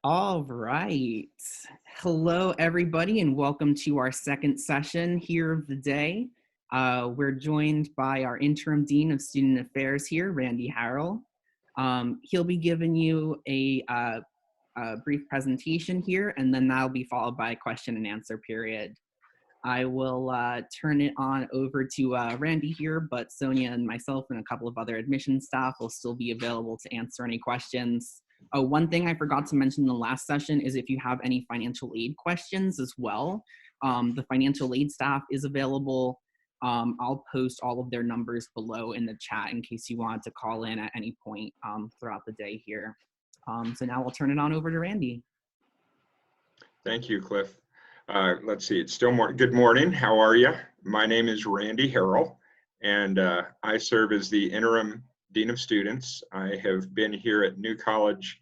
All right. Hello, everybody, and welcome to our second session here of the day. We're joined by our Interim Dean of Student Affairs here, Randy Harrell. He'll be giving you a brief presentation here, and then that'll be followed by a question and answer period. I will turn it on over to Randy here, but Sonia and myself and a couple of other admission staff will still be available to answer any questions. Oh, one thing I forgot to mention in the last session is if you have any financial aid questions as well, the financial aid staff is available. I'll post all of their numbers below in the chat in case you wanted to call in at any point throughout the day here. So now I'll turn it on over to Randy. Thank you, Cliff. Let's see, it's still good morning. How are you? My name is Randy Harrell, and I serve as the Interim Dean of Students. I have been here at New College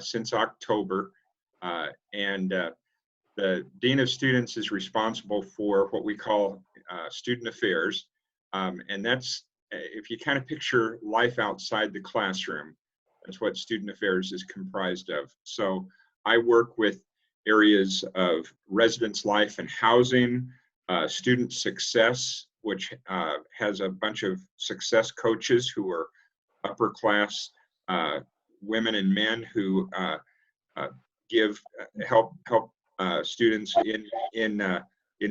since October, and the Dean of Students is responsible for what we call student affairs, and that's, if you kind of picture life outside the classroom, that's what student affairs is comprised of. So I work with areas of residence life and housing, student success, which has a bunch of success coaches who are upper class women and men who help students in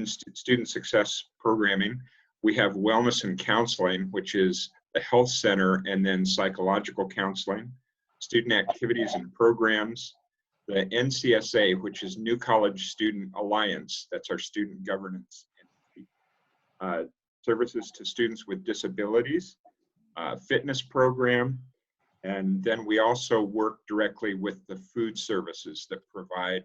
student success programming. We have wellness and counseling, which is the health center, and then psychological counseling, student activities and programs, the NCSA, which is New College Student Alliance, that's our student governance entity, services to students with disabilities, fitness program, and then we also work directly with the food services that provide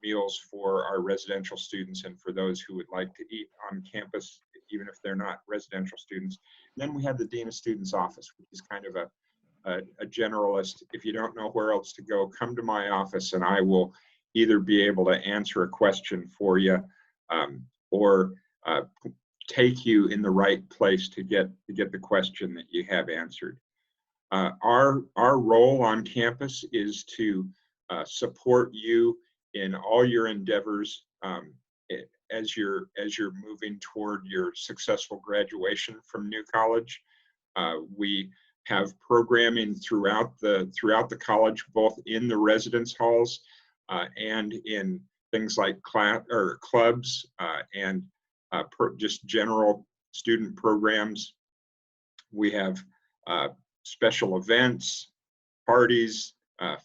meals for our residential students and for those who would like to eat on campus, even if they're not residential students. And then we have the Dean of Students office, which is kind of a generalist. If you don't know where else to go, come to my office and I will either be able to answer a question for you or take you in the right place to get the question that you have answered. Our role on campus is to support you in all your endeavors as you're moving toward your successful graduation from New College. We have programming throughout the college, both in the residence halls and in things like clubs and just general student programs. We have special events, parties,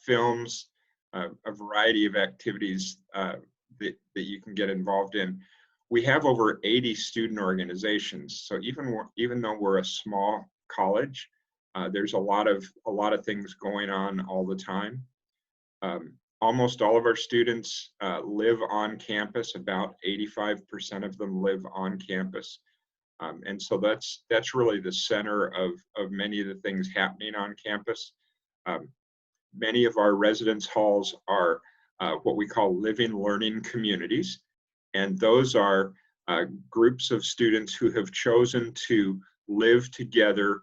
films, a variety of activities that you can get involved in. We have over 80 student organizations, so even though we're a small college, there's a lot of things going on all the time. Almost all of our students live on campus. About 85% of them live on campus. And so that's really the center of many of the things happening on campus. Many of our residence halls are what we call living learning communities. And those are groups of students who have chosen to live together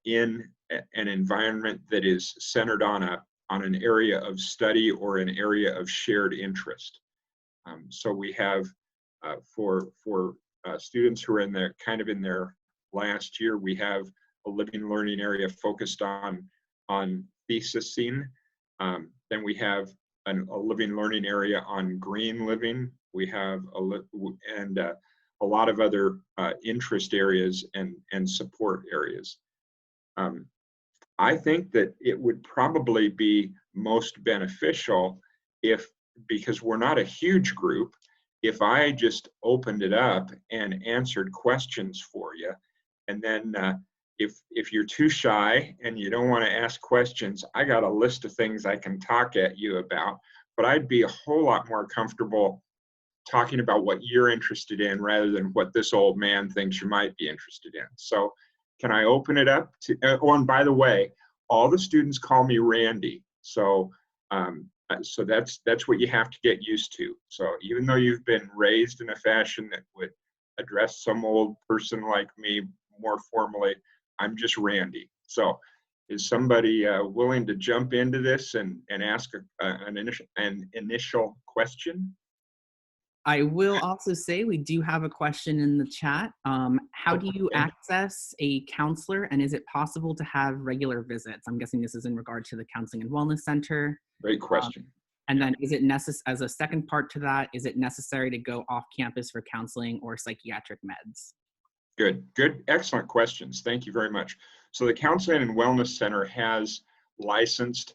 in an environment that is centered on an area of study or an area of shared interest. So we have for students who are in their last year, we have a living learning area focused on thesising. Then we have a living learning area on green living. We have a lot of other interest areas and support areas. I think that it would probably be most beneficial because we're not a huge group, if I just opened it up and answered questions for you. And then if you're too shy and you don't want to ask questions, I got a list of things I can talk at you about, but I'd be a whole lot more comfortable talking about what you're interested in rather than what this old man thinks you might be interested in. So can I open it up to, oh, and by the way, all the students call me Randy. So so that's what you have to get used to. So even though you've been raised in a fashion that would address some old person like me more formally, I'm just Randy. So is somebody willing to jump into this and ask an initial question? I will also say we do have a question in the chat. How do you Okay. access a counselor, and is it possible to have regular visits? I'm guessing this is in regard to the Counseling and Wellness Center. Great question. And then is it as a second part to that, is it necessary to go off campus for counseling or psychiatric meds? Good, excellent questions. Thank you very much. So the Counseling and Wellness Center has licensed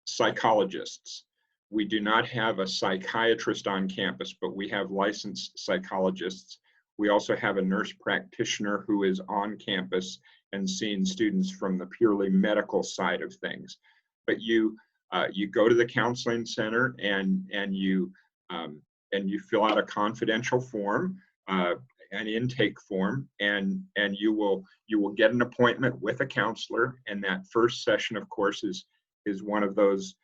psychologists. We do not have a psychiatrist on campus, but we have licensed psychologists. We also have a nurse practitioner who is on campus and seeing students from the purely medical side of things. But you go to the counseling center and you fill out a confidential form, an intake form, and you will get an appointment with a counselor. And that first session, of course, is one of those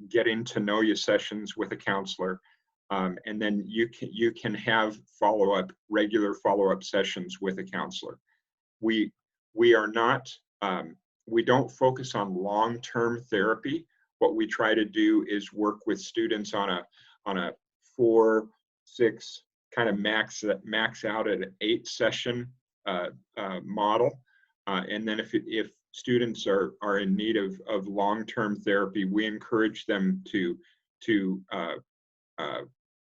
getting to know you sessions with a counselor, and then you can have regular follow-up sessions with a counselor. We are not we don't focus on long-term therapy. What we try to do is work with students on a 4, 6, kind of max out at an 8-session model, and then if students are in need of long-term therapy, we encourage them to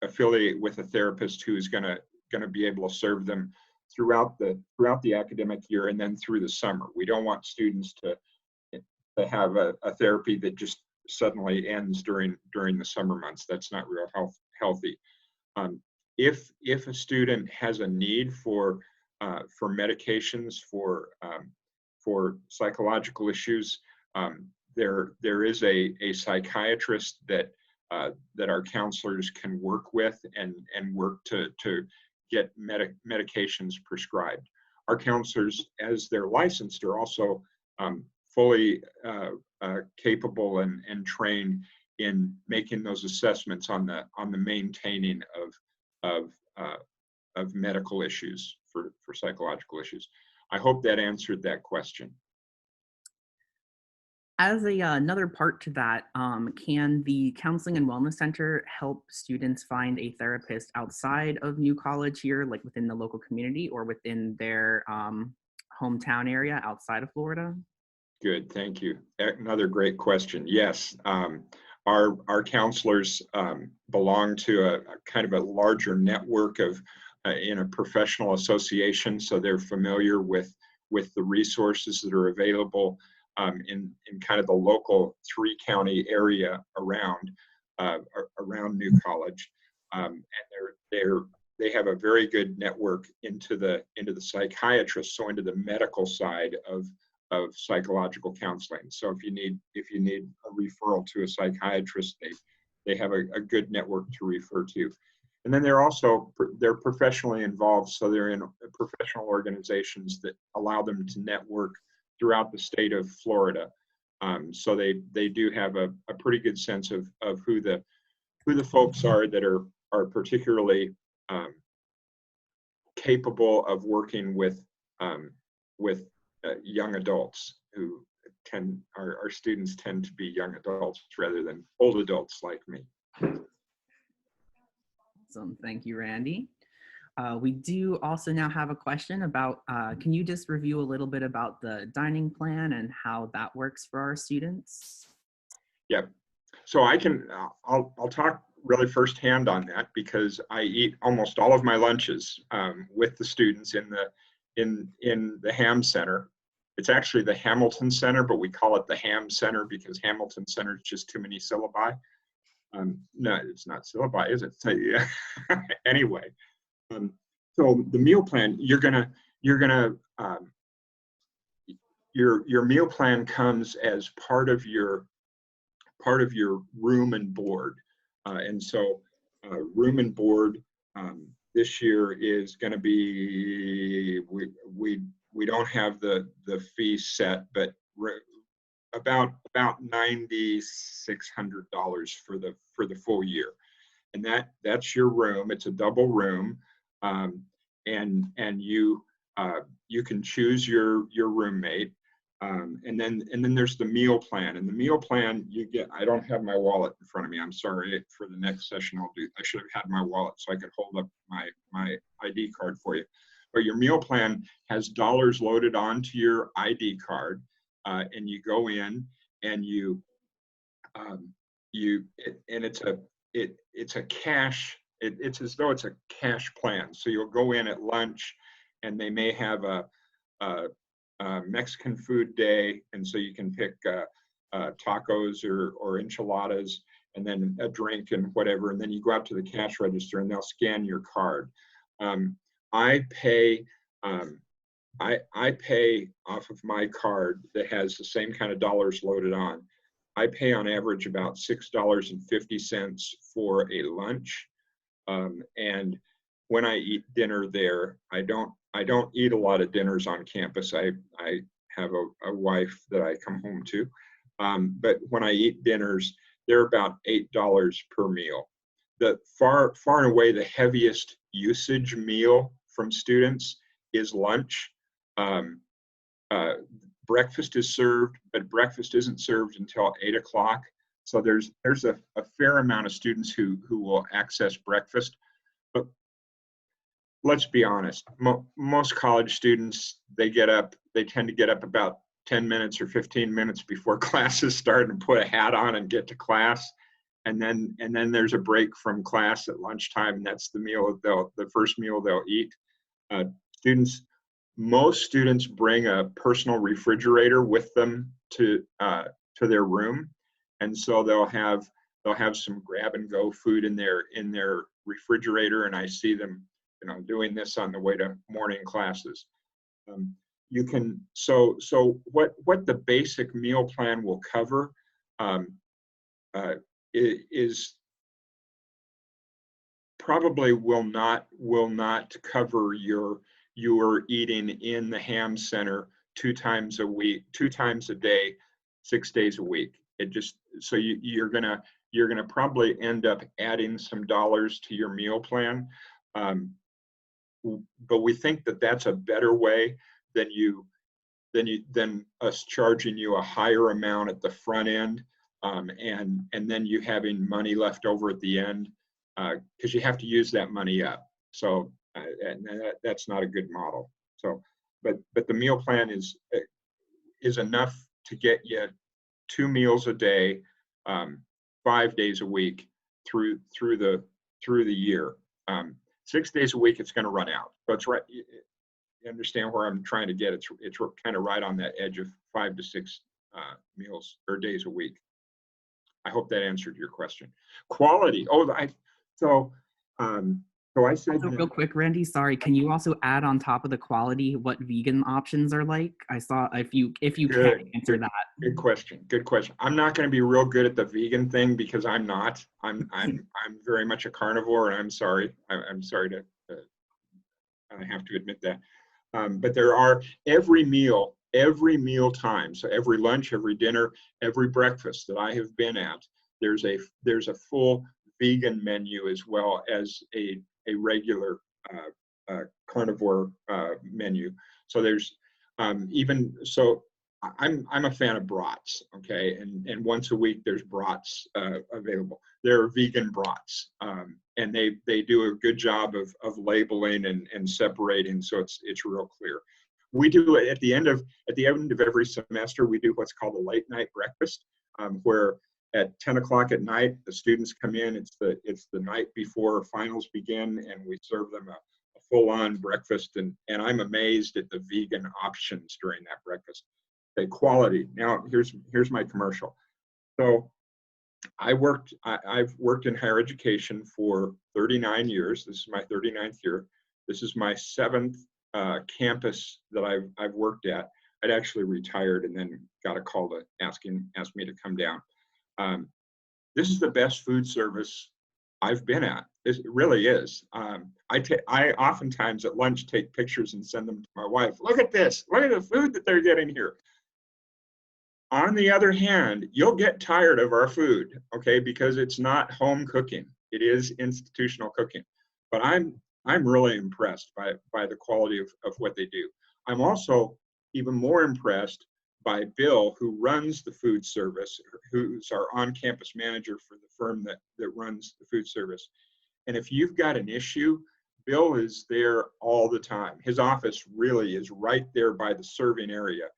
affiliate with a therapist who is going to be able to serve them throughout the academic year and then through the summer. We don't want students to have a therapy that just suddenly ends during the summer months. That's not real healthy. If a student has a need for medications for psychological issues, there is a psychiatrist that our counselors can work with and work to get medications prescribed. Our counselors, as they're licensed, are also fully capable and trained in making those assessments on the maintaining of medical issues for psychological issues. I hope that answered that question. As another part to that, can the Counseling and Wellness Center help students find a therapist outside of New College here, like within the local community or within their hometown area outside of Florida? Good, thank you. Another great question. Yes, our counselors belong to a kind of a larger network of in a professional association, so they're familiar with the resources that are available in kind of the local 3-county area around New College, and they have a very good network into the psychiatrists, so into the medical side of psychological counseling. So if you need a referral to a psychiatrist, they have a good network to refer to. And then they're professionally involved, so they're in professional organizations that allow them to network throughout the state of Florida. So they do have a pretty good sense of who the folks are that are particularly capable of working with young adults who our students tend to be young adults rather than old adults like me. Awesome, thank you, Randy. We do also now have a question about, can you just review a little bit about the dining plan and how that works for our students? Yeah, so I'll talk really firsthand on that because I eat almost all of my lunches with the students in the Ham Center. It's actually the Hamilton Center, but we call it the Ham Center because Hamilton Center is just too many syllabi. No, it's not syllabi, is it? Yeah. Anyway, so the meal plan, your meal plan comes as part of your room and board, and so room and board this year is going to be we don't have the fee set, but about $9,600 for the full year, and that's your room. It's a double room, and you can choose your roommate. And then there's the meal plan. And the meal plan you get, I don't have my wallet in front of me. I'm sorry. For the next session, I should have had my wallet so I could hold up my ID card for you. But your meal plan has dollars loaded onto your ID card, and you go in and it's a cash. It's as though it's a cash plan. So you'll go in at lunch, and they may have a Mexican food day, and so you can pick tacos or enchiladas, and then a drink and whatever, and then you go out to the cash register and they'll scan your card. I pay off of my card that has the same kind of dollars loaded on. I pay on average about $6.50 for a lunch, and when I eat dinner there, I don't eat a lot of dinners on campus. I have a wife that I come home to, but when I eat dinners, they're about $8 per meal. The far and away the heaviest usage meal from students is lunch. Breakfast is served, but breakfast isn't served until 8 o'clock. So there's a fair amount of students who will access breakfast. But let's be honest, most college students, they tend to get up about 10 minutes or 15 minutes before classes start and put a hat on and get to class. And then there's a break from class at lunchtime, and that's the first meal they'll eat. Most students bring a personal refrigerator with them to their room, and so they'll have some grab and go food in their refrigerator, and I see them doing this on the way to morning classes. So what the basic meal plan will cover is probably will not cover your eating in the ham center 2 times a day, 6 days a week. So you're gonna probably end up adding some dollars to your meal plan, but we think that that's a better way than us charging you a higher amount at the front end, and then you having money left over at the end, because you have to use that money up. So and that's not a good model. So, but the meal plan is enough to get you 2 meals a day, 5 days a week through the year. 6 days a week, it's going to run out. So it's right. You understand where I'm trying to get? It's kind of right on that edge of 5 to 6 meals or days a week. I hope that answered your question. Quality. So I said, real quick, Randy, sorry, can you also add on top of the quality what vegan options are like? I saw if you can answer that. Good question. I'm not going to be real good at the vegan thing because I'm not. I'm very much a carnivore, and I'm sorry. I'm sorry to I have to admit that. But there are every meal time. So every lunch, every dinner, every breakfast that I have been at, there's a full vegan menu as well as a regular carnivore menu. So there's I'm a fan of brats, okay, and once a week there's brats available. There are vegan brats, and they do a good job of labeling and separating, so it's real clear. We do it at the end of every semester. We do what's called a late night breakfast, where at 10 o'clock at night, the students come in. It's the night before finals begin, and we serve them a full-on breakfast. And I'm amazed at the vegan options during that breakfast. The quality. Now, here's my commercial. So I've worked in higher education for 39 years. This is my 39th year. This is my 7th campus that I've worked at. I'd actually retired and then got a call to ask me to come down. This is the best food service I've been at. It really is. I oftentimes at lunch take pictures and send them to my wife. Look at this. Look at the food that they're getting here. On the other hand, you'll get tired of our food, okay, because it's not home cooking. It is institutional cooking. But I'm really impressed by the quality of what they do. I'm also even more impressed by Bill, who runs the food service, who's our on-campus manager for the firm that runs the food service. And if you've got an issue, Bill is there all the time. His office really is right there by the serving area.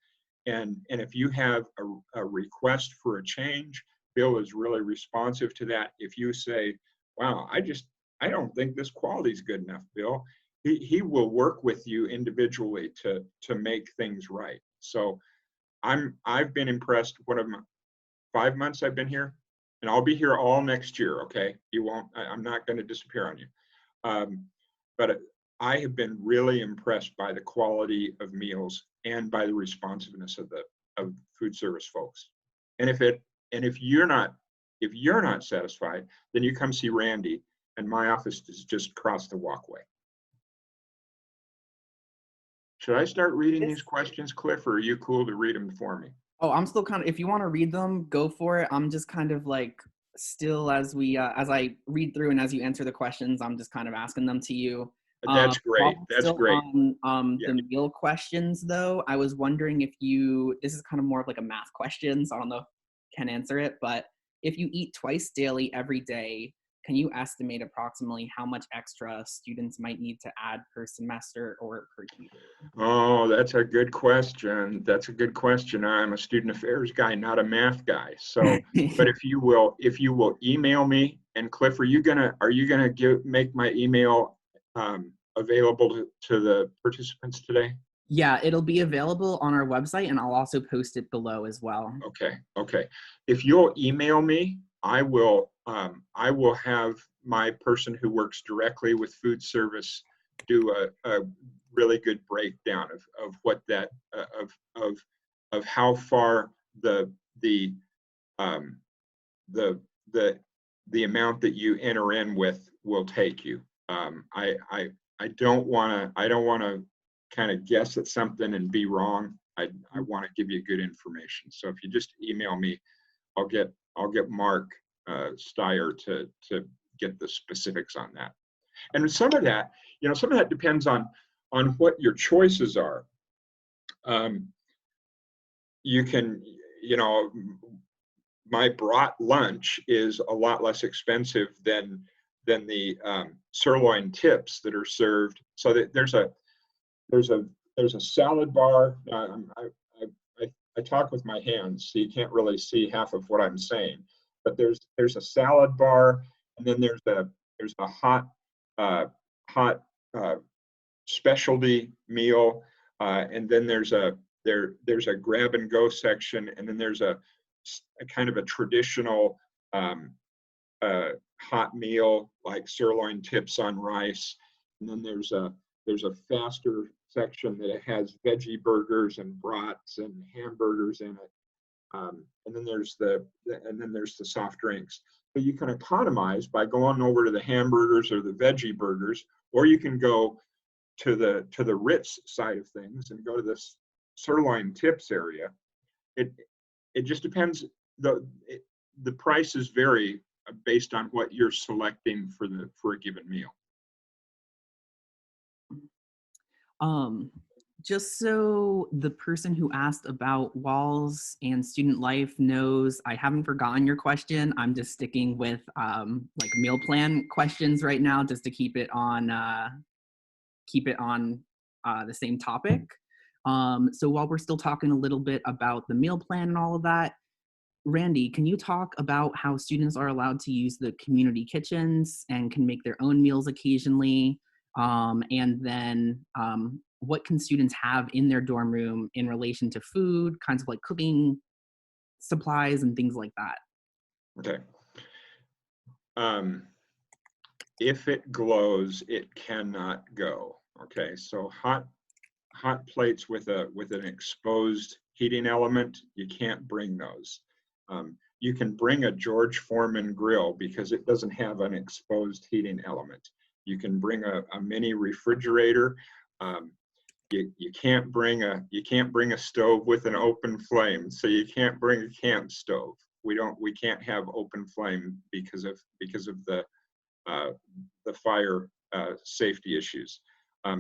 And if you have a request for a change, Bill is really responsive to that. If you say, wow, I don't think this quality is good enough, Bill, he will work with you individually to make things right. So I've been impressed. What of my 5 months I've been here, and I'll be here all next year. Okay, you won't. I'm not going to disappear on you. But I have been really impressed by the quality of meals and by the responsiveness of food service folks. And if you're not satisfied, then you come see Randy, and my office is just across the walkway. Should I start reading these questions, Cliff, or are you cool to read them for me? Oh, I'm still kind of, if you want to read them, go for it. I'm just kind of like still as I read through and as you answer the questions, I'm just kind of asking them to you. That's great. That's still great. On Yeah. the meal questions, though, I was wondering if this is kind of more of like a math question, so I don't know if you can answer it, but if you eat twice daily every day, can you estimate approximately how much extra students might need to add per semester or per year? Oh, that's a good question. That's a good question. I'm a student affairs guy, not a math guy. So, but if you will email me, and Cliff, are you gonna make my email available to the participants today? Yeah, it'll be available on our website, and I'll also post it below as well. Okay. If you'll email me, I will have my person who works directly with food service do a really good breakdown of what that of how far the amount that you enter in with will take you. I don't want to kind of guess at something and be wrong. I want to give you good information. So if you just email me, I'll get Mark Steyer to get the specifics on that. And some of that depends on what your choices are. You can, my brought lunch is a lot less expensive than the sirloin tips that are served. So that there's a salad bar. I talk with my hands, so you can't really see half of what I'm saying. But there's a salad bar, and then there's a hot specialty meal, and then there's a grab and go section, and then there's a kind of a traditional hot meal like sirloin tips on rice, and then there's a faster section that has veggie burgers and brats and hamburgers in it, and then there's the soft drinks. So you can economize by going over to the hamburgers or the veggie burgers, or you can go to the Ritz side of things and go to this sirloin tips area. It just depends. The prices vary based on what you're selecting for a given meal. Just so the person who asked about walls and student life knows, I haven't forgotten your question. I'm just sticking with like meal plan questions right now, just to keep it on the same topic. So while we're still talking a little bit about the meal plan and all of that, Randy, can you talk about how students are allowed to use the community kitchens and can make their own meals occasionally? And then what can students have in their dorm room in relation to food, kinds of like cooking supplies and things like that? Okay. If it glows, it cannot go. Okay, so hot plates with an exposed heating element, you can't bring those. You can bring a George Foreman grill because it doesn't have an exposed heating element. You can bring a mini refrigerator. You can't bring a stove with an open flame, so you can't bring a camp stove. We can't have open flame because of the fire safety issues.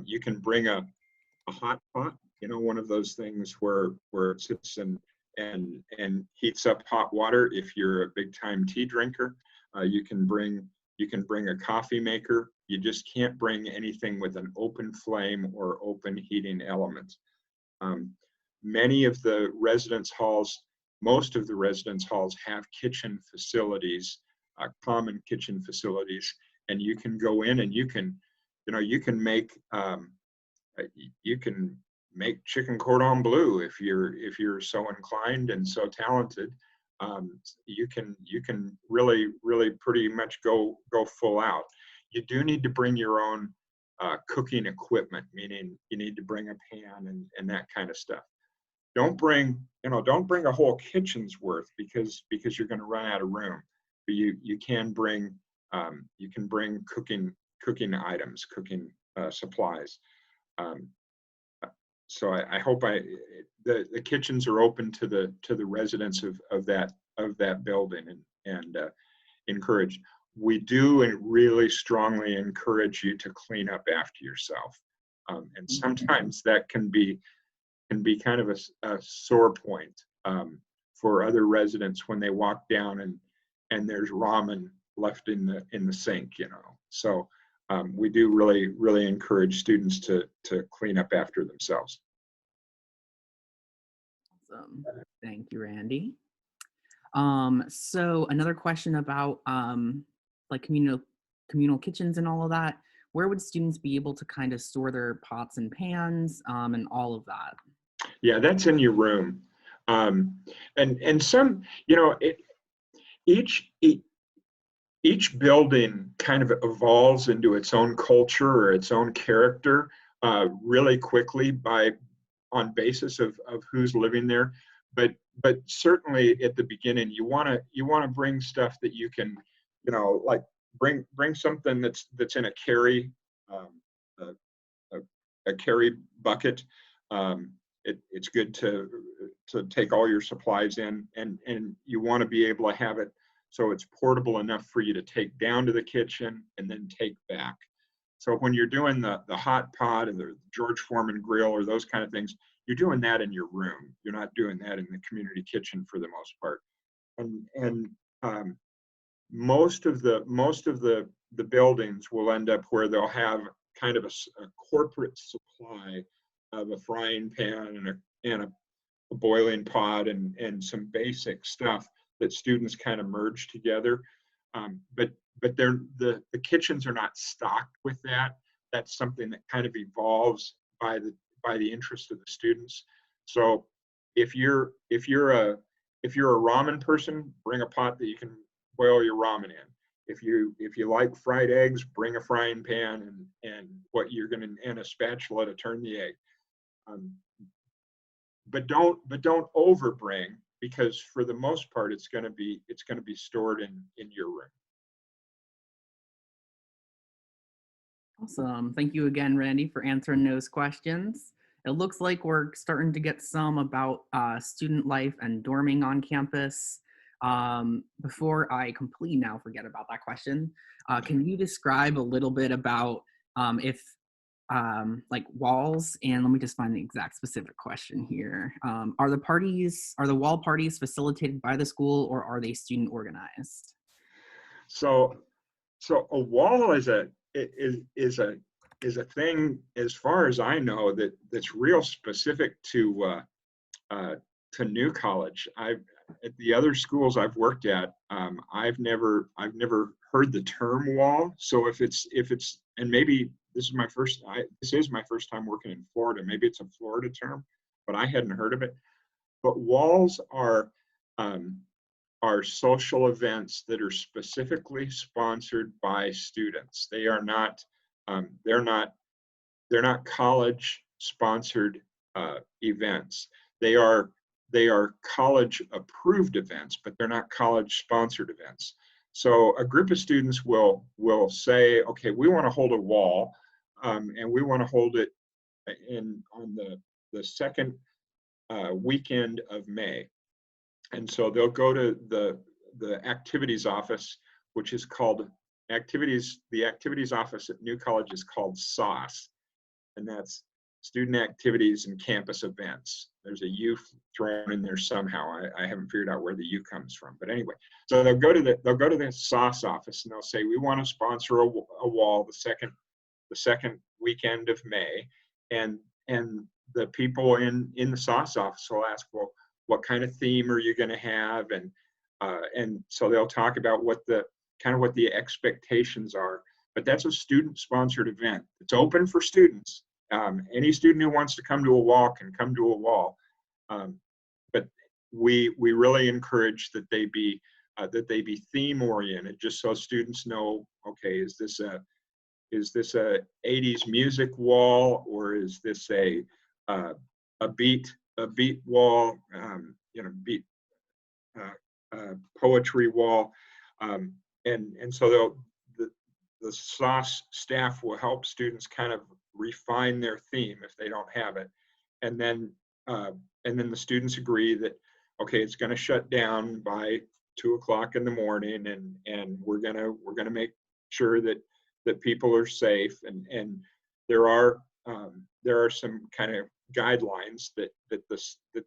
You can bring a hot pot one of those things where it sits and heats up hot water. If you're a big time tea drinker, you can bring a coffee maker. You just can't bring anything with an open flame or open heating element. Many of the residence halls, most of the residence halls have kitchen facilities, common kitchen facilities, and you can go in and you can make chicken cordon bleu if you're so inclined and so talented. You can really pretty much go full out. You do need to bring your own cooking equipment, meaning you need to bring a pan and that kind of stuff. Don't bring a whole kitchen's worth because you're going to run out of room. But you can bring cooking items, cooking supplies. So I hope the kitchens are open to the residents of that building and encouraged. We do and really strongly encourage you to clean up after yourself, and sometimes that can be kind of a sore point for other residents when they walk down and there's ramen left in the sink, So we do really encourage students to clean up after themselves. Awesome. Thank you, Randy. So another question about like communal kitchens and all of that. Where would students be able to kind of store their pots and pans and all of that? Yeah, that's in your room. And some, each building kind of evolves into its own culture or its own character really quickly on basis of who's living there. But certainly at the beginning, you want to bring stuff that you can, like bring something that's in a carry a carry bucket. It's good to take all your supplies in, and you want to be able to have it so it's portable enough for you to take down to the kitchen and then take back. So when you're doing the hot pot or the George Foreman grill or those kind of things, you're doing that in your room. You're not doing that in the community kitchen for the most part. And most of the buildings will end up where they'll have kind of a corporate supply of a frying pan and a boiling pot and some basic stuff that students kind of merge together. But the kitchens are not stocked with that. That's something that kind of evolves by the interest of the students. So if you're a ramen person, bring a pot that you can boil your ramen in. If you like fried eggs, bring a frying pan and a spatula to turn the egg. But don't overbring, because for the most part it's going to be stored in your room. Awesome. Thank you again, Randy, for answering those questions. It looks like we're starting to get some about student life and dorming on campus. Before I completely now forget about that question, can you describe a little bit about if like walls, and let me just find the exact specific question here. Are the wall parties facilitated by the school, or are they student organized? So a wall is a thing, as far as I know, that's real specific to New College. At the other schools I've worked at, I've never heard the term wall. So if it's and maybe this is my first time working in Florida. Maybe it's a Florida term, but I hadn't heard of it. But walls are social events that are specifically sponsored by students. They are not they're not college sponsored events. They are college approved events, but they're not college sponsored events. So a group of students will say, okay, we want to hold a wall, and we want to hold it on the second weekend of May. And so they'll go to the activities office, which is called the activities office at New College is called SOS. And that's student activities and campus events. There's a U thrown in there somehow. I haven't figured out where the U comes from, but anyway. So they'll go to the SOS office and they'll say, we want to sponsor a wall the second weekend of May, and the people in the SOS office will ask, well, what kind of theme are you going to have? And so they'll talk about what the expectations are. But that's a student-sponsored event. It's open for students. Any student who wants to come to a wall can come to a wall. But we really encourage that they be theme-oriented, just so students know, okay, is this a 80s music wall, or is this a beat wall, beat poetry wall, and so the SOS staff will help students kind of refine their theme if they don't have it, and then the students agree that, okay, it's going to shut down by 2 o'clock in the morning, and we're gonna make sure that people are safe, and there are some kind of guidelines that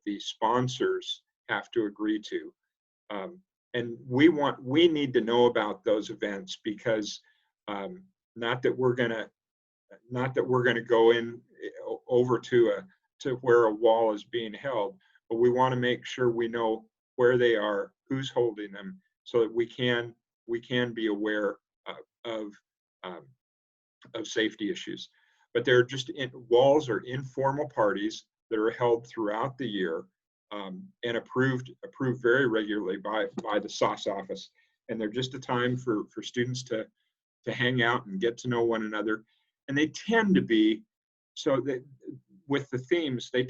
the sponsors have to agree to, and we need to know about those events, because not that we're gonna go in over to where a wall is being held, but we want to make sure we know where they are, who's holding them, so that we can be aware of safety issues. But walls are informal parties that are held throughout the year, and approved very regularly by the SOS office, and they're just a time for students to hang out and get to know one another. And they tend to be, so that with the themes, they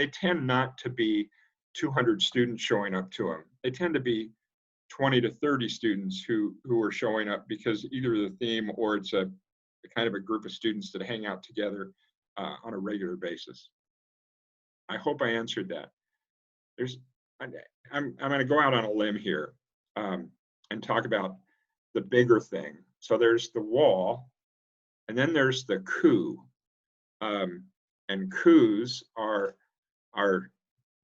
tend not to be 200 students showing up to them. They tend to be 20 to 30 students who are showing up, because either the theme or it's a kind of a group of students that hang out together on a regular basis. I hope I answered that. I'm going to go out on a limb here and talk about the bigger thing. So there's the wall, and then there's the coup. And coups are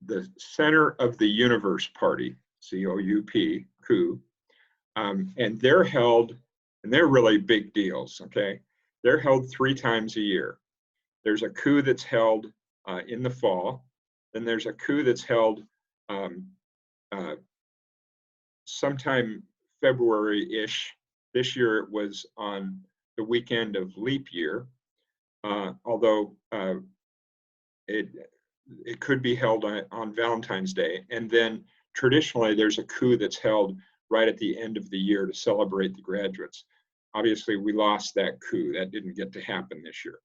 the center of the universe party, C-O-U-P, coup. And they're held, and they're really big deals, okay? They're held 3 times a year. There's a coup that's held in the fall. Then there's a coup that's held sometime February-ish. This year it was on the weekend of leap year, although it could be held on Valentine's Day. And then traditionally there's a coup that's held right at the end of the year to celebrate the graduates. Obviously we lost that coup. That didn't get to happen this year.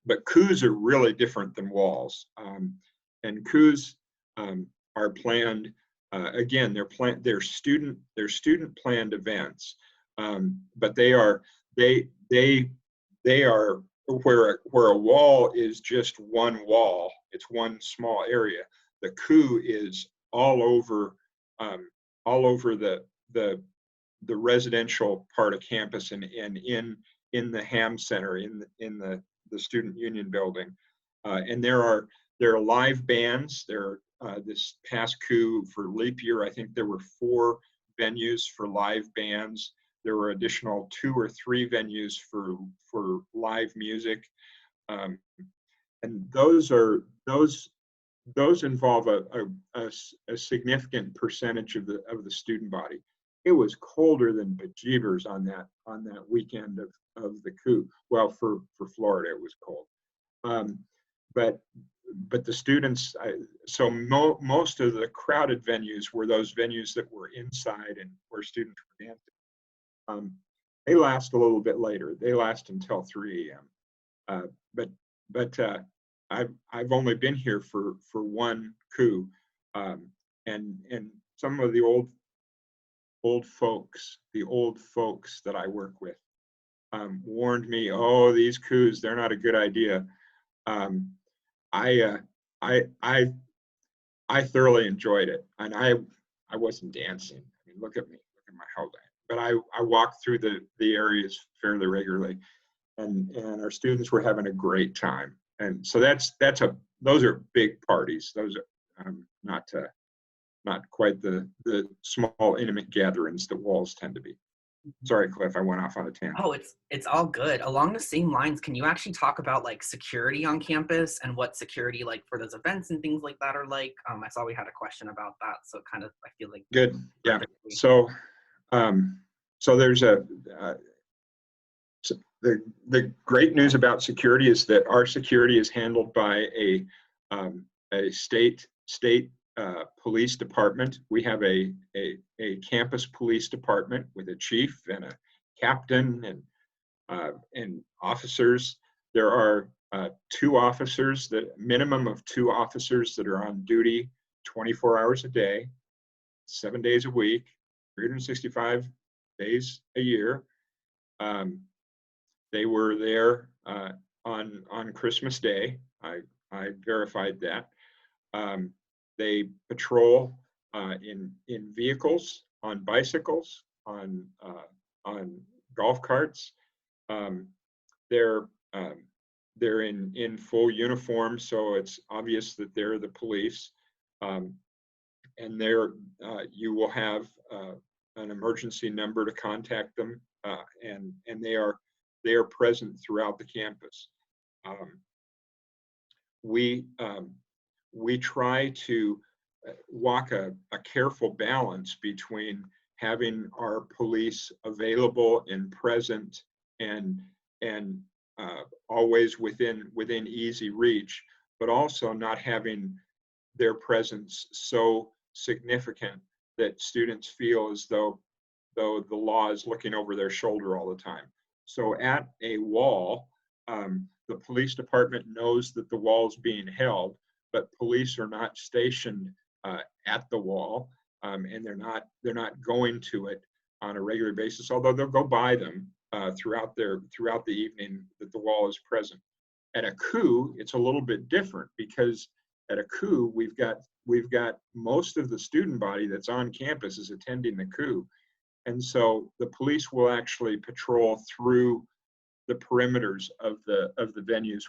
But coups are really different than walls. And coups are planned, again, they're student planned events, but they are where a wall is just one wall. It's one small area. The coup is all over the residential part of campus, and in the Ham Center, in the Student Union building, and there are live bands. This past coup for leap year, I think there were 4 venues for live bands. There were additional 2 or 3 venues for live music, and those involve a significant percentage of the student body. It was colder than bejeebers on that weekend of the coup. Well, for Florida, it was cold, but the students. So most of the crowded venues were those venues that were inside and where students were dancing. They last a little bit later. They last until 3 a.m. But I've only been here for one coup, and some of the old folks that I work with warned me, oh, these coups, they're not a good idea. I thoroughly enjoyed it, and I wasn't dancing. I mean, look at me, look at my whole day. But I walked through the areas fairly regularly. and our students were having a great time. And so those are big parties. Those are not quite the small intimate gatherings that walls tend to be. Sorry, Cliff, I went off on a tangent. Oh, it's all good. Along the same lines, can you actually talk about like security on campus and what security like for those events and things like that are like? I saw we had a question about that, so kind of I feel like Good, yeah. So there's the great news about security is that our security is handled by a state police department. We have a campus police department with a chief and a captain and officers. There are minimum of two officers that are on duty 24 hours a day, 7 days a week, 365 days a year. They were there on Christmas Day. I verified that. They patrol in vehicles, on bicycles, on golf carts. They're in full uniform, so it's obvious that they're the police. And you will have an emergency number to contact them, and they are present throughout the campus. We try to walk a careful balance between having our police available and present and always within easy reach, but also not having their presence so significant that students feel as though the law is looking over their shoulder all the time. So at a wall, the police department knows that the wall is being held, but police are not stationed at the wall, and they're not going to it on a regular basis, although they'll go by them throughout the evening that the wall is present. At a coup, it's a little bit different, because at a coup, we've got most of the student body that's on campus is attending the coup. And so the police will actually patrol through the perimeters of the venues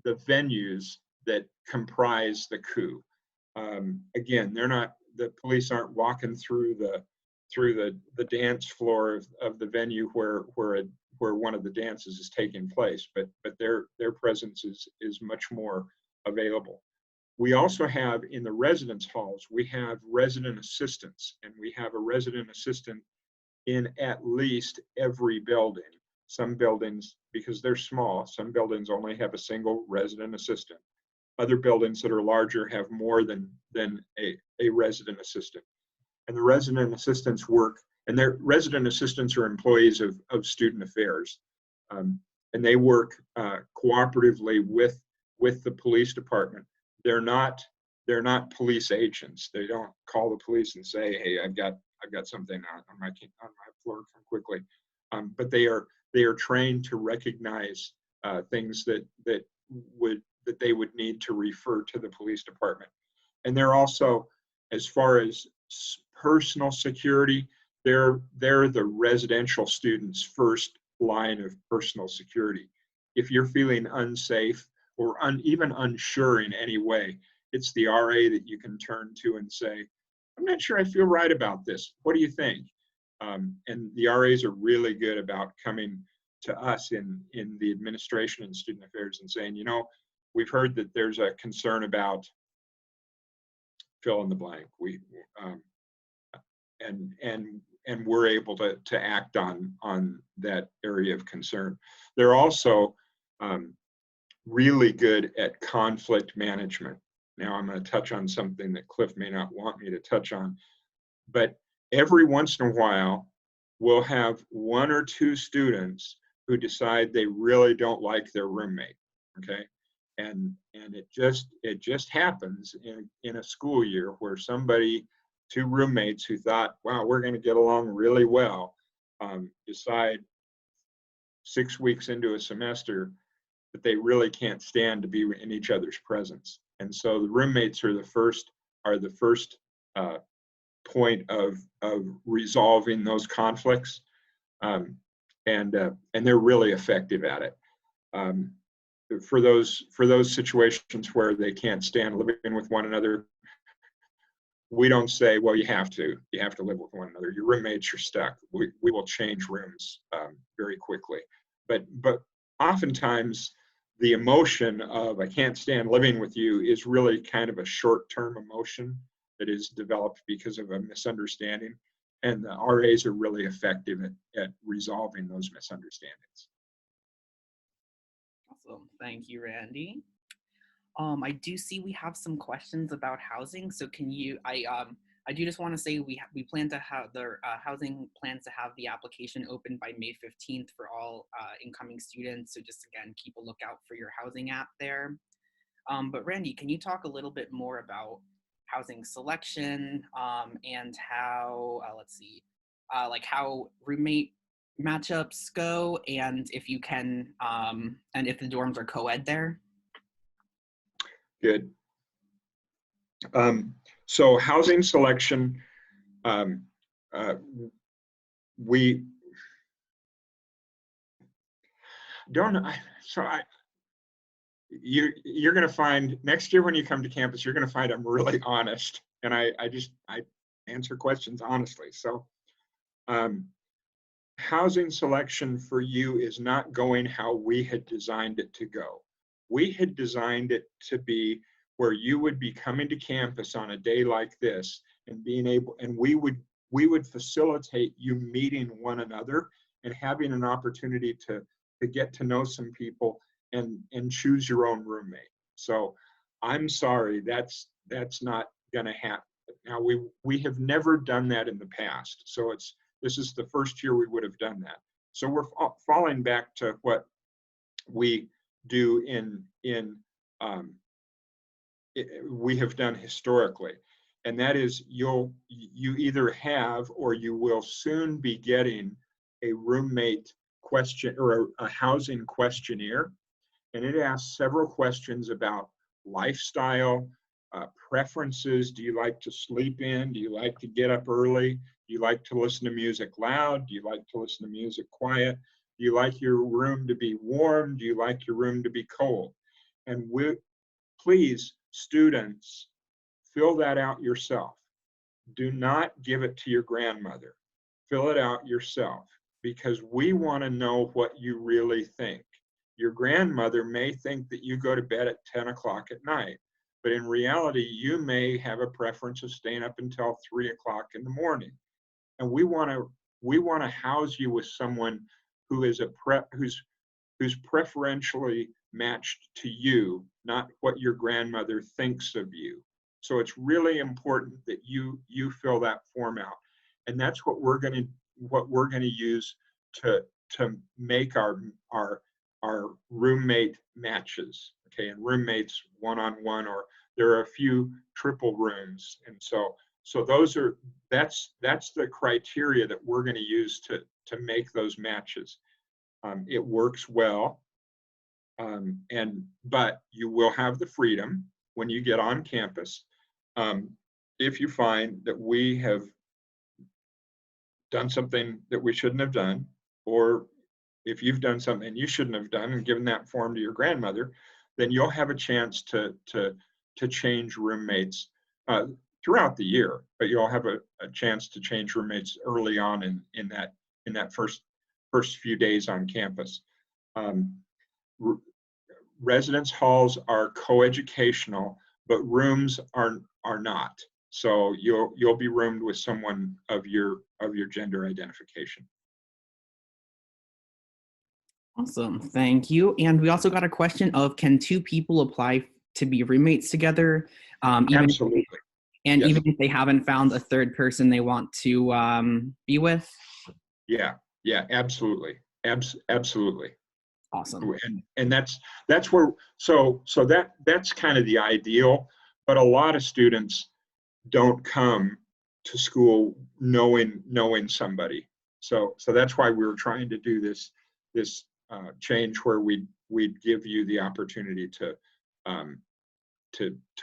the venues that comprise the coup. Again, the police aren't walking through the dance floor of the venue where one of the dances is taking place, but their presence is much more available. We also have in the residence halls, we have resident assistants, and we have a resident assistant in at least every building. Some buildings, because they're small, some buildings only have a single resident assistant. Other buildings that are larger have more than a resident assistant. And the resident assistants work, and their resident assistants are employees of student affairs. And they work cooperatively with the police department. They're not police agents. They don't call the police and say, "Hey, I've got something on my floor, come quickly." But they are trained to recognize things that they would need to refer to the police department. And they're also, as far as personal security, they're the residential students' first line of personal security. If you're feeling unsafe or even unsure in any way, it's the RA that you can turn to and say, "I'm not sure I feel right about this. What do you think?" And the RAs are really good about coming to us in the administration and student affairs and saying, "We've heard that there's a concern about fill in the blank." And we're able to act on that area of concern. They're also really good at conflict management. Now I'm going to touch on something that Cliff may not want me to touch on, but every once in a while, we'll have one or two students who decide they really don't like their roommate, okay? And it just happens in a school year where two roommates who thought, "Wow, we're going to get along really well," decide 6 weeks into a semester that they really can't stand to be in each other's presence. And so the roommates are the first point of resolving those conflicts. and they're really effective at it. For those situations where they can't stand living with one another, we don't say, well, you have to live with one another. Your roommates are stuck. We will change rooms very quickly. But oftentimes the emotion of I can't stand living with you is really kind of a short-term emotion that is developed because of a misunderstanding. And the RAs are really effective at resolving those misunderstandings. Awesome. Thank you, Randy. I do see we have some questions about housing. So can you, I do just want to say we plan to have the housing plans to have the application open by May 15th for all incoming students. So just again, keep a lookout for your housing app there. But Randy, can you talk a little bit more about housing selection and how, let's see, like how roommate matchups go, and if you can, and if the dorms are co-ed there? Good. So housing selection, we don't. You're going to find next year when you come to campus, you're going to find I'm really honest, and I answer questions honestly. So, housing selection for you is not going how we had designed it to go. We had designed it to be where you would be coming to campus on a day like this and being able, and we would facilitate you meeting one another and having an opportunity to get to know some people and choose your own roommate. So I'm sorry, that's not going to happen. Now we have never done that in the past. So this is the first year we would have done that. So we're falling back to what we do we have done historically. And that is you either have or you will soon be getting a roommate question or a housing questionnaire. And it asks several questions about lifestyle, preferences. Do you like to sleep in? Do you like to get up early? Do you like to listen to music loud? Do you like to listen to music quiet? Do you like your room to be warm? Do you like your room to be cold? And please, students, fill that out yourself. Do not give it to your grandmother. Fill it out yourself, because we want to know what you really think. Your grandmother may think that you go to bed at 10 o'clock at night, but in reality, you may have a preference of staying up until 3 o'clock in the morning. And we want to house you with someone who is who's preferentially matched to you, not what your grandmother thinks of you. So it's really important that you fill that form out, and that's what we're going to use to make our roommate matches. Okay, and roommates one-on-one, or there are a few triple rooms, and so that's the criteria that we're going to use to make those matches. It works well, but you will have the freedom when you get on campus, if you find that we have done something that we shouldn't have done, or if you've done something you shouldn't have done and given that form to your grandmother, then you'll have a chance to change roommates throughout the year, but you'll have a chance to change roommates early on in that first few days on campus. Residence halls are coeducational, but rooms are not. So you'll be roomed with someone of your gender identification. Awesome, thank you. And we also got a question of, can two people apply to be roommates together? Absolutely. Yes. Yes. Even if they haven't found a third person they want to be with? Yeah, absolutely. Absolutely. Awesome. And that's where, so that's kind of the ideal, but a lot of students don't come to school knowing somebody. So that's why we were trying to do this change where we'd give you the opportunity to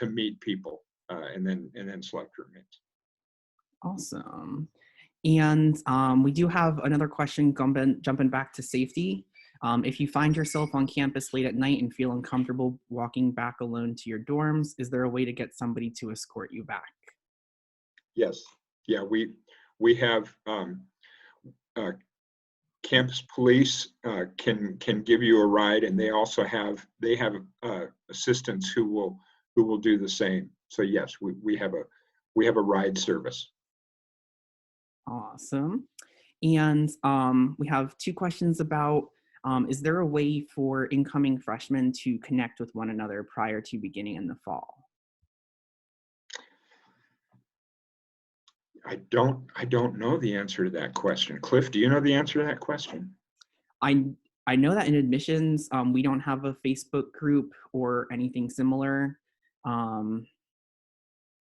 meet people and then select roommates. Awesome. And we do have another question jumping back to safety. If you find yourself on campus late at night and feel uncomfortable walking back alone to your dorms, is there a way to get somebody to escort you back? Yes. Yeah, we have campus police can give you a ride, and they also have assistants who will do the same. So yes, we have a ride service. Awesome. And we have two questions about, is there a way for incoming freshmen to connect with one another prior to beginning in the fall? I don't know the answer to that question. Cliff, do you know the answer to that question? I know that in admissions, we don't have a Facebook group or anything similar.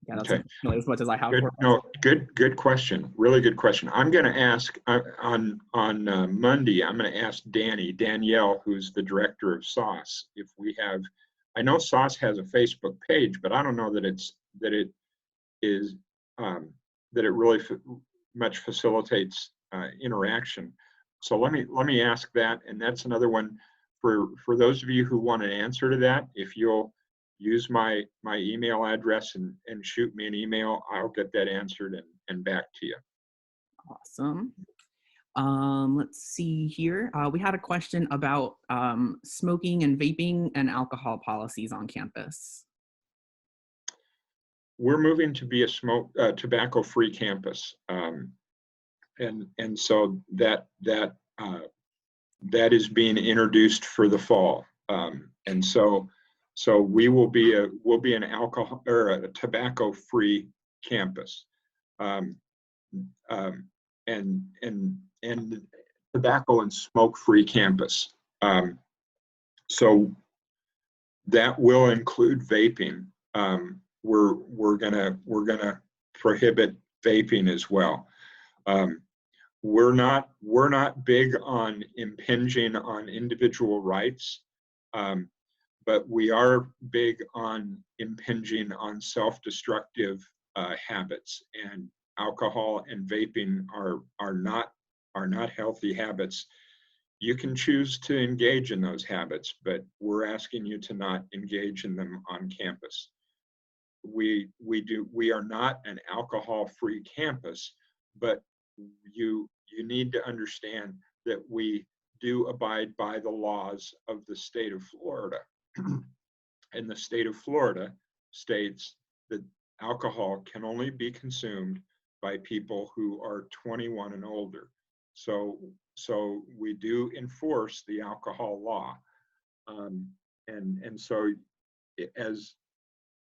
Yeah, that's Okay. really as much as I have Good. for No, good question. Really good question. I'm going to ask on Monday. I'm going to ask Danielle, who's the director of SOS, if we have. I know SOS has a Facebook page, but I don't know that it is that it really much facilitates interaction. So let me ask that, and that's another one for those of you who want an answer to that. If you'll use my email address and shoot me an email, I'll get that answered and back to you. Awesome. Let's see here. We had a question about smoking and vaping and alcohol policies on campus. We're moving to be a tobacco-free campus, and so that is being introduced for the fall, and so we'll be an alcohol or a tobacco-free campus, and tobacco and smoke-free campus. So that will include vaping. We're gonna prohibit vaping as well. We're not big on impinging on individual rights, but we are big on impinging on self-destructive habits, and alcohol and vaping are not healthy habits. You can choose to engage in those habits, but we're asking you to not engage in them on campus. We are not an alcohol-free campus, but you need to understand that we do abide by the laws of the state of Florida. And the state of Florida states that alcohol can only be consumed by people who are 21 and older. So we do enforce the alcohol law. And so as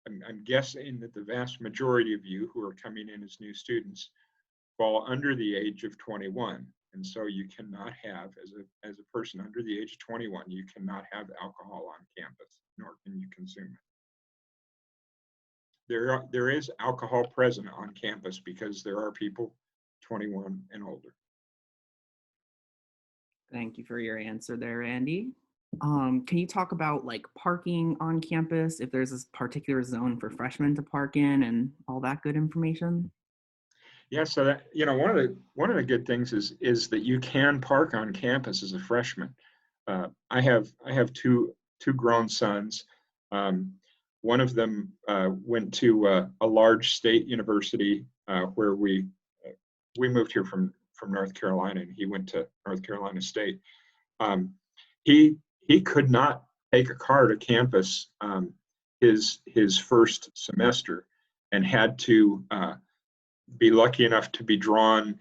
I'm guessing that the vast majority of you who are coming in as new students fall under the age of 21. And so you cannot have, as a person under the age of 21, you cannot have alcohol on campus, nor can you consume it. There is alcohol present on campus because there are people 21 and older. Thank you for your answer there, Randy. Can you talk about like parking on campus, if there's a particular zone for freshmen to park in and all that good information? Yeah, so that, one of the good things is that you can park on campus as a freshman. I have two grown sons. One of them went to a large state university where we moved here from North Carolina, and he went to North Carolina State. He could not take a car to campus his first semester, and had to be lucky enough to be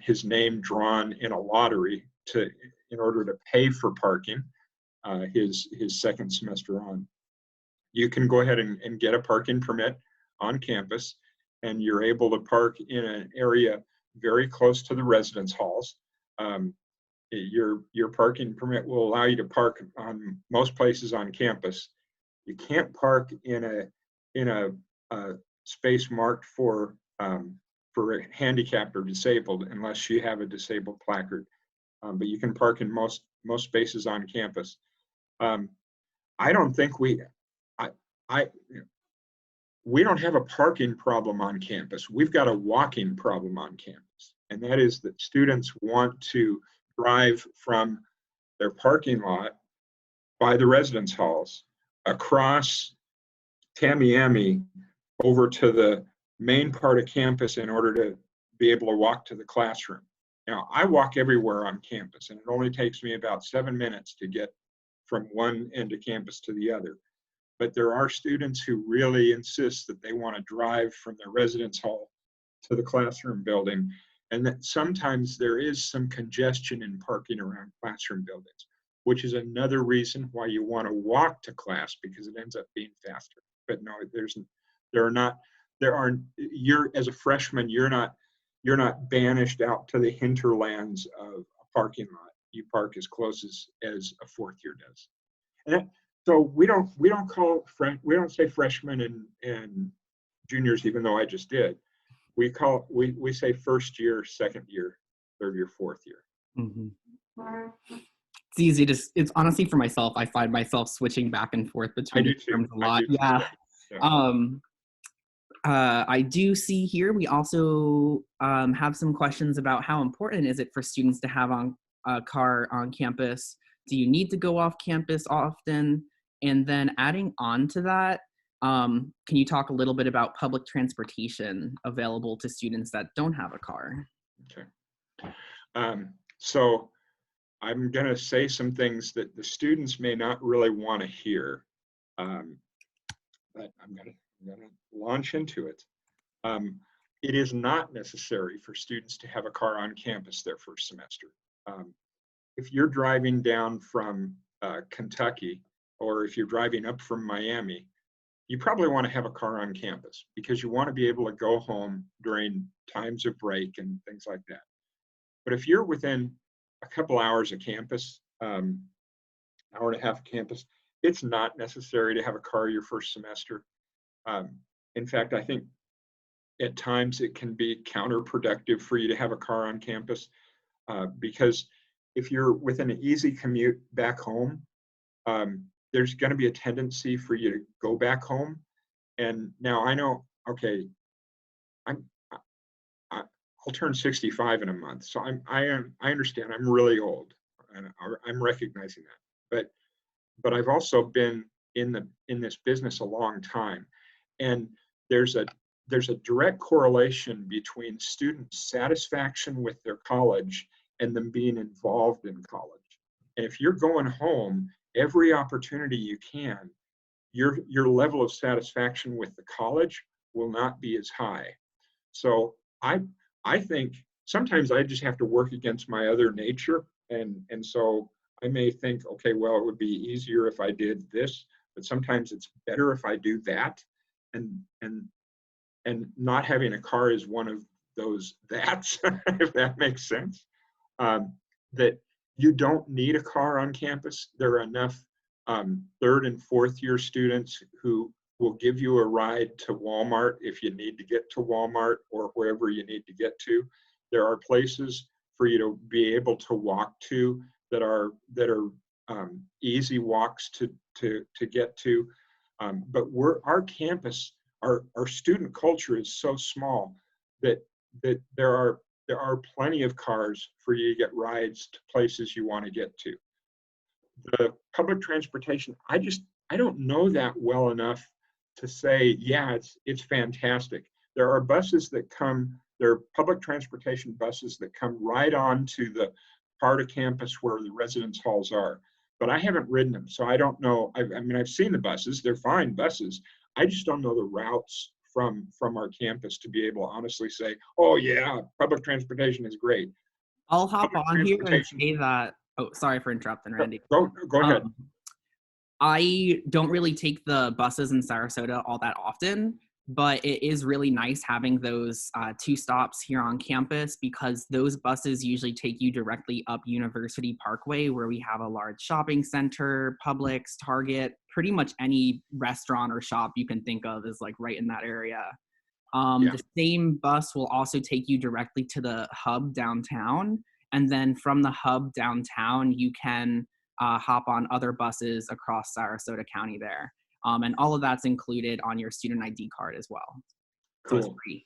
his name drawn in a lottery in order to pay for parking his second semester on. You can go ahead and get a parking permit on campus, and you're able to park in an area very close to the residence halls. Your parking permit will allow you to park on most places on campus. You can't park in a space marked for handicapped or disabled unless you have a disabled placard. But you can park in most spaces on campus. I don't think we don't have a parking problem on campus. We've got a walking problem on campus. and that is that students want to drive from their parking lot by the residence halls across Tamiami over to the main part of campus in order to be able to walk to the classroom. Now, I walk everywhere on campus, and it only takes me about 7 minutes to get from one end of campus to the other. But there are students who really insist that they want to drive from their residence hall to the classroom building, and that sometimes there is some congestion in parking around classroom buildings, which is another reason why you want to walk to class, because it ends up being faster. But no, you're, as a freshman, you're not banished out to the hinterlands of a parking lot. You park as close as a fourth year does. And so we don't say freshmen and juniors, even though I just did. We say first year, second year, third year, fourth year. Mm-hmm. It's easy to, it's honestly for myself, I find myself switching back and forth between the terms a lot. Yeah. I do see here, we also have some questions about how important is it for students to have a car on campus? Do you need to go off campus often? And then adding on to that, can you talk a little bit about public transportation available to students that don't have a car? Okay. So I'm going to say some things that the students may not really want to hear, but I'm going to launch into it. It is not necessary for students to have a car on campus their first semester. If you're driving down from Kentucky, or if you're driving up from Miami, you probably want to have a car on campus because you want to be able to go home during times of break and things like that. But if you're within a couple hours of campus, hour and a half of campus, it's not necessary to have a car your first semester. In fact, I think at times it can be counterproductive for you to have a car on campus because if you're within an easy commute back home, there's going to be a tendency for you to go back home. And now I know, okay, I'll turn 65 in a month, so I understand I'm really old, and I'm recognizing that. But I've also been in this business a long time, and there's a direct correlation between student satisfaction with their college and them being involved in college. And if you're going home every opportunity you can, your level of satisfaction with the college will not be as high. So I think sometimes I just have to work against my other nature, and so I may think, okay, well, it would be easier if I did this, but sometimes it's better if I do that, and not having a car is one of those that's, if that makes sense. That you don't need a car on campus. There are enough third and fourth year students who will give you a ride to Walmart if you need to get to Walmart or wherever you need to get to. There are places for you to be able to walk to that are easy walks to get to. But our campus, our student culture is so small that there are plenty of cars for you to get rides to places you want to get to. The public transportation, I don't know that well enough to say, yeah, it's fantastic. There are buses that come, there are public transportation buses that come right on to the part of campus where the residence halls are. But I haven't ridden them, so I don't know. I mean, I've seen the buses, they're fine buses. I just don't know the routes from our campus to be able to honestly say, oh yeah, public transportation is great. I'll hop on here and say that, oh, sorry for interrupting, Randy. Go ahead. I don't really take the buses in Sarasota all that often, but it is really nice having those 2 stops here on campus because those buses usually take you directly up University Parkway, where we have a large shopping center, Publix, Target, pretty much any restaurant or shop you can think of is like right in that area. The same bus will also take you directly to the hub downtown. And then from the hub downtown, you can hop on other buses across Sarasota County there. And all of that's included on your student ID card as well. So Cool. it's free.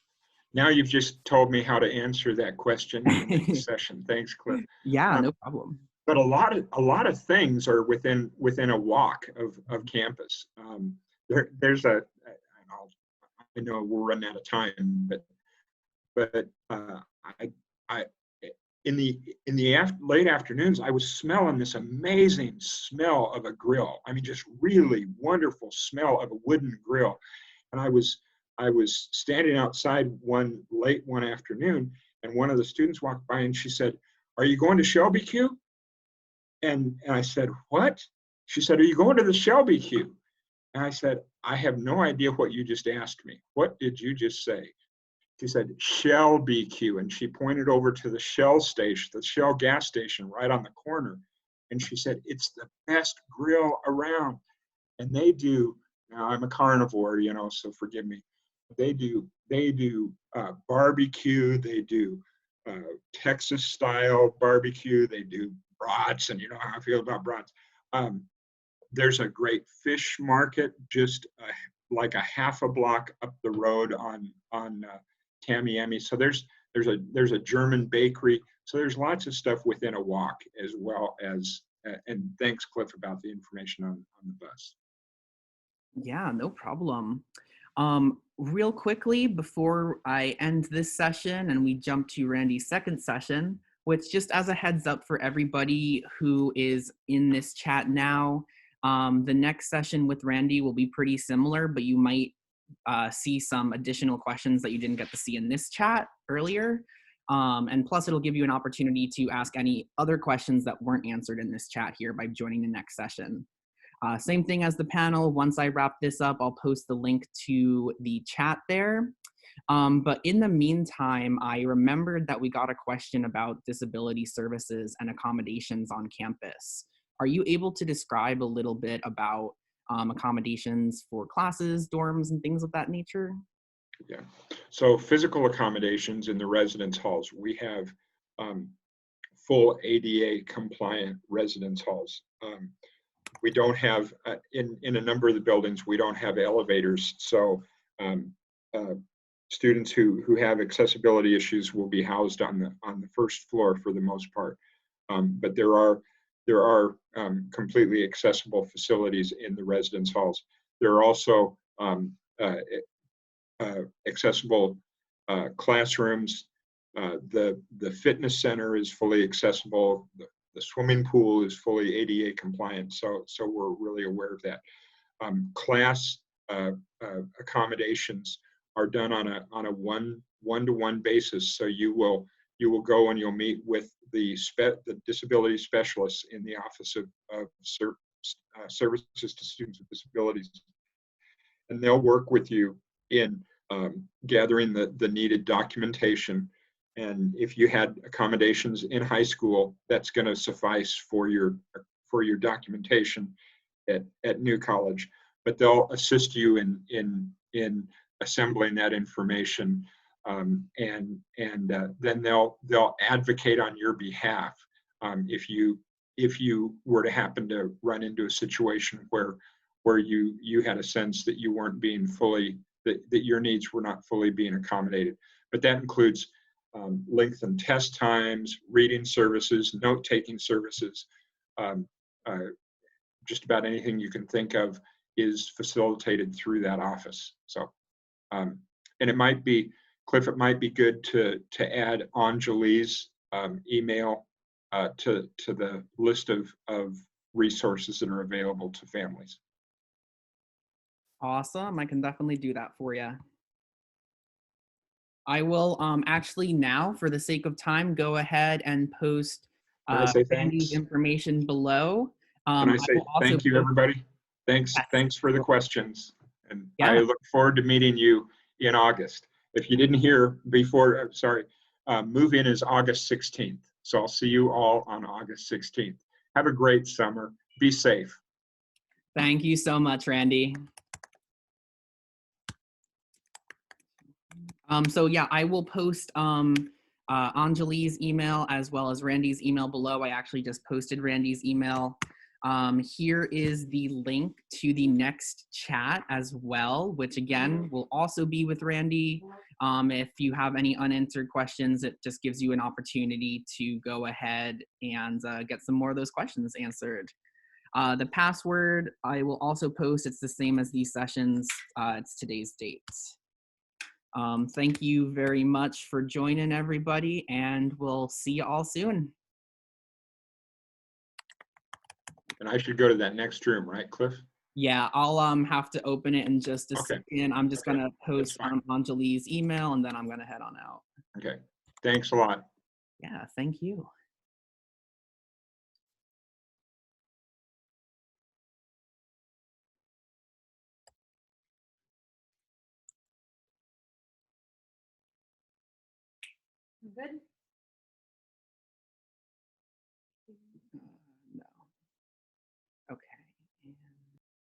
Now you've just told me how to answer that question in the next session. Thanks, Cliff. Yeah, no problem. But a lot of things are within a walk of campus. There's I know we're running out of time, but I in the late afternoons, I was smelling this amazing smell of a grill. I mean, just really wonderful smell of a wooden grill. And I was standing outside late one afternoon, and one of the students walked by and she said, "Are you going to Shelby Q?" And I said, "What?" She said, "Are you going to the Shelby Q?" And I said, "I have no idea what you just asked me. What did you just say?" She said, "Shell BQ." And she pointed over to the Shell station, the Shell gas station right on the corner. And she said, "It's the best grill around." And they do, now I'm a carnivore, so forgive me. They do barbecue. They do Texas style barbecue. They do brats, and you know how I feel about brats. There's a great fish market just like a half a block up the road on Tamiami. So there's a German bakery. So there's lots of stuff within a walk, as well as and thanks, Cliff, about the information on the bus. Yeah, no problem. Real quickly, before I end this session and we jump to Randy's second session, which, just as a heads up for everybody who is in this chat now, the next session with Randy will be pretty similar, but you might see some additional questions that you didn't get to see in this chat earlier. And plus, it'll give you an opportunity to ask any other questions that weren't answered in this chat here by joining the next session. Same thing as the panel. Once I wrap this up, I'll post the link to the chat there. But in the meantime, I remembered that we got a question about disability services and accommodations on campus. Are you able to describe a little bit about accommodations for classes, dorms, and things of that nature? Yeah. So physical accommodations in the residence halls, we have full ADA compliant residence halls. We don't have, in a number of the buildings, we don't have elevators. So students who have accessibility issues will be housed on the first floor for the most part. But there are completely accessible facilities in the residence halls. There are also accessible classrooms. The fitness center is fully accessible. The swimming pool is fully ADA compliant, so we're really aware of that. Class accommodations are done on a one-to-one basis. So you will go and you'll meet with the disability specialists in the Office of Services to Students with Disabilities, and they'll work with you in gathering the needed documentation. And if you had accommodations in high school, that's going to suffice for your documentation at New College. But they'll assist you in assembling that information, and then they'll advocate on your behalf if you were to happen to run into a situation where you had a sense that you weren't being fully, that your needs were not fully being accommodated. But that includes lengthened test times, reading services, note-taking services. Just about anything you can think of is facilitated through that office. So, and it might be, Cliff, it might be good to add Anjali's email to the list of resources that are available to families. Awesome. I can definitely do that for you. I will actually now, for the sake of time, go ahead and post Randy's information below. Can I say thank you, everybody? Thanks for the questions. And yeah. I look forward to meeting you in August. If you didn't hear before, sorry, move-in is August 16th. So I'll see you all on August 16th. Have a great summer. Be safe. Thank you so much, Randy. So yeah, I will post Anjali's email as well as Randy's email below. I actually just posted Randy's email. Here is the link to the next chat as well, which again will also be with Randy. If you have any unanswered questions, it just gives you an opportunity to go ahead and get some more of those questions answered. The password I will also post. It's the same as these sessions. It's today's date. Thank you very much for joining, everybody, and we'll see you all soon. And I should go to that next room, right, Cliff? Yeah, I'll have to open it in just a second. I'm just gonna post Anjali's email and then I'm gonna head on out. Okay, thanks a lot. Yeah, thank you. Good.